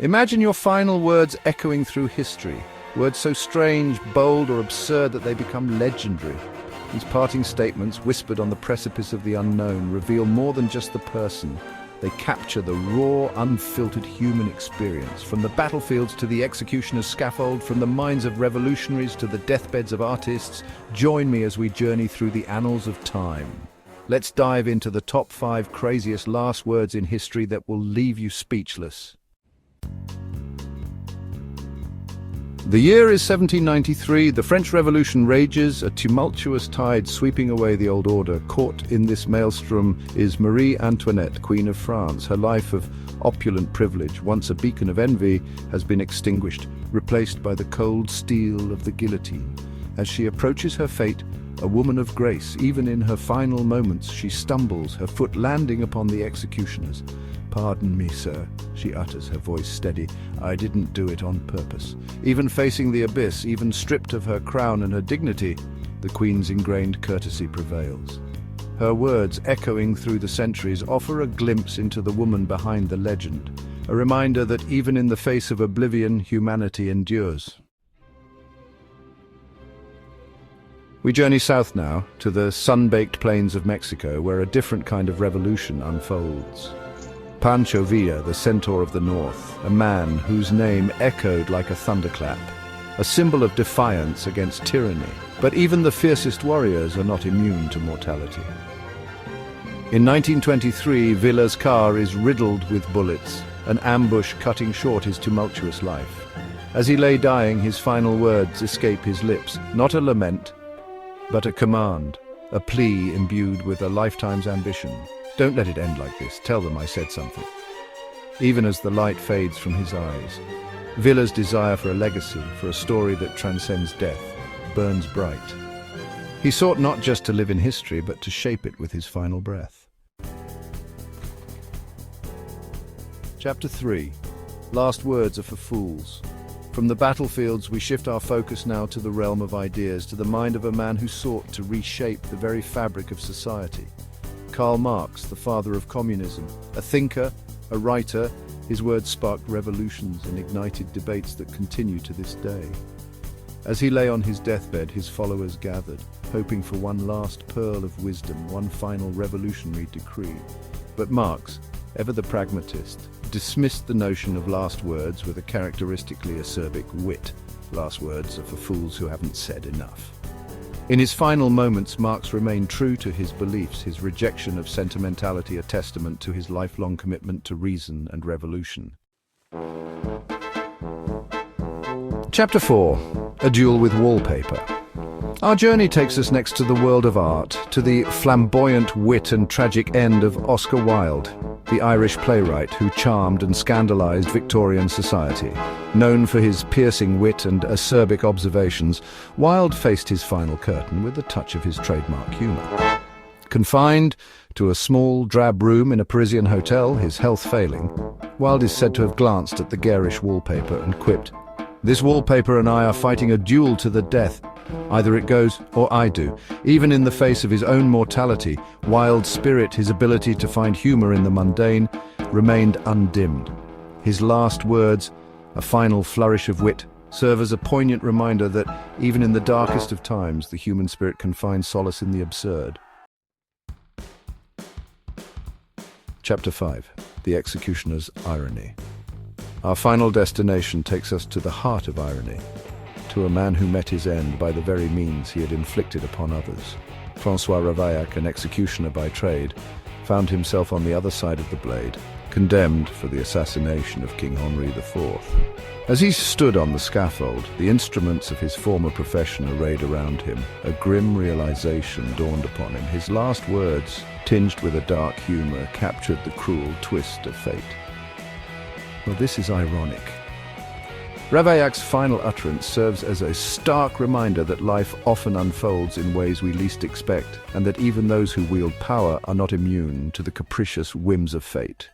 Imagine your final words echoing through history, words so strange, bold, or absurd that they become legendary. These parting statements, whispered on the precipice of the unknown, reveal more than just the person. They capture the raw, unfiltered human experience, from the battlefields to the executioner's scaffold, from the minds of revolutionaries to the deathbeds of artists. Join me as we journey through the annals of time. Let's dive into the top 5 craziest last words in history that will leave you speechless. The year is 1793. The French Revolution rages, a tumultuous tide sweeping away the old order. Caught in this maelstrom is Marie Antoinette, Queen of France. Her life of opulent privilege, once a beacon of envy, has been extinguished, replaced by the cold steel of the guillotine. As she approaches her fate, a woman of grace, even in her final moments, she stumbles, her foot landing upon the executioners. "Pardon me, sir," she utters, her voice steady. "I didn't do it on purpose." Even facing the abyss, even stripped of her crown and her dignity, the Queen's ingrained courtesy prevails. Her words, echoing through the centuries, offer a glimpse into the woman behind the legend, a reminder that even in the face of oblivion, humanity endures. We journey south now, to the sun-baked plains of Mexico, where a different kind of revolution unfolds. Pancho Villa, the centaur of the north, a man whose name echoed like a thunderclap, a symbol of defiance against tyranny. But even the fiercest warriors are not immune to mortality. In 1923, Villa's car is riddled with bullets, an ambush cutting short his tumultuous life. As he lay dying, his final words escape his lips, not a lament, but a command, a plea imbued with a lifetime's ambition. "Don't let it end like this. Tell them I said something." Even as the light fades from his eyes, Villa's desire for a legacy, for a story that transcends death, burns bright. He sought not just to live in history, but to shape it with his final breath. Chapter 3. Last words are for fools. From the battlefields, we shift our focus now to the realm of ideas, to the mind of a man who sought to reshape the very fabric of society. Karl Marx, the father of communism, a thinker, a writer, his words sparked revolutions and ignited debates that continue to this day. As he lay on his deathbed, his followers gathered, hoping for one last pearl of wisdom, one final revolutionary decree. But Marx, ever the pragmatist, dismissed the notion of last words with a characteristically acerbic wit. Last words are for fools who haven't said enough. In his final moments, Marx remained true to his beliefs, his rejection of sentimentality a testament to his lifelong commitment to reason and revolution. Chapter 4. A Duel with Wallpaper. Our journey takes us next to the world of art, to the flamboyant wit and tragic end of Oscar Wilde, the Irish playwright who charmed and scandalized Victorian society. Known for his piercing wit and acerbic observations, Wilde faced his final curtain with a touch of his trademark humor. Confined to a small, drab room in a Parisian hotel, his health failing, Wilde is said to have glanced at the garish wallpaper and quipped, "This wallpaper and I are fighting a duel to the death. Either it goes or I do." Even in the face of his own mortality, Wilde's spirit, his ability to find humor in the mundane, remained undimmed. His last words, a final flourish of wit, serve as a poignant reminder that even in the darkest of times, the human spirit can find solace in the absurd. Chapter 5. The Executioner's Irony. Our final destination takes us to the heart of irony, to a man who met his end by the very means he had inflicted upon others. François Ravaillac, an executioner by trade, found himself on the other side of the blade, condemned for the assassination of King Henri IV. As he stood on the scaffold, the instruments of his former profession arrayed around him, a grim realization dawned upon him. His last words, tinged with a dark humor, captured the cruel twist of fate. Well, this is ironic. Ravaillac's final utterance serves as a stark reminder that life often unfolds in ways we least expect, and that even those who wield power are not immune to the capricious whims of fate.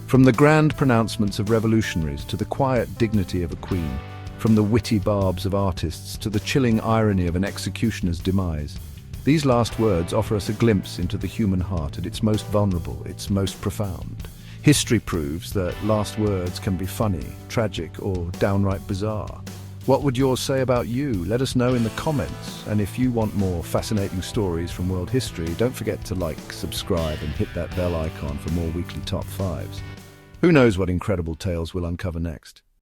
From the grand pronouncements of revolutionaries to the quiet dignity of a queen, from the witty barbs of artists to the chilling irony of an executioner's demise, these last words offer us a glimpse into the human heart at its most vulnerable, its most profound. History proves that last words can be funny, tragic, or downright bizarre. What would yours say about you? Let us know in the comments. And if you want more fascinating stories from world history, don't forget to like, subscribe, and hit that bell icon for more weekly top fives. Who knows what incredible tales we'll uncover next?